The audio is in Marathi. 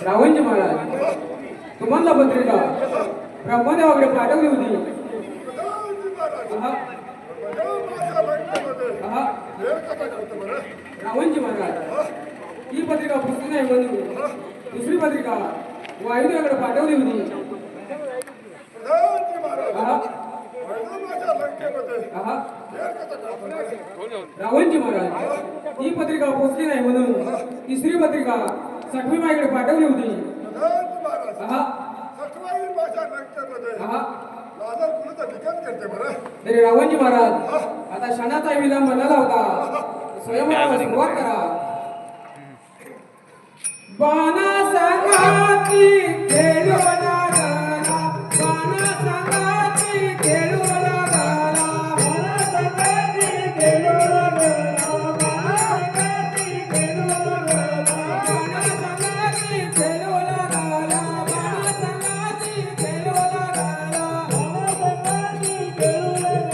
रावणजी महाराज तुम्हाला पत्रिका ब्रह्मदेवाकडे पाठवली होती. रावणजी महाराज ही पत्रिका पुस्तक नाही म्हणून दुसरी पत्रिका वायुदेवाकडे पाठवली होती. रावणजी महाराज ही पत्रिका पोचली नाही म्हणून तिसरी पत्रिका सटवी माईकडे पाठवली होती. तरी रावणजी महाराज आता क्षणाचा विलंब न लावता स्वयंवराला सुरुवात करा. बाणा संगाती खेळू लागला, बाणा संगाती खेळू लागला, बाणा संगाती खेळू लागला, बाणा संगाती खेळू लागला, बाणा संगाती खेळू लागला, बाणा संगाती खेळू लागला, बाणा संगाती खेळू लागला, बाणा संगाती खेळू लागला.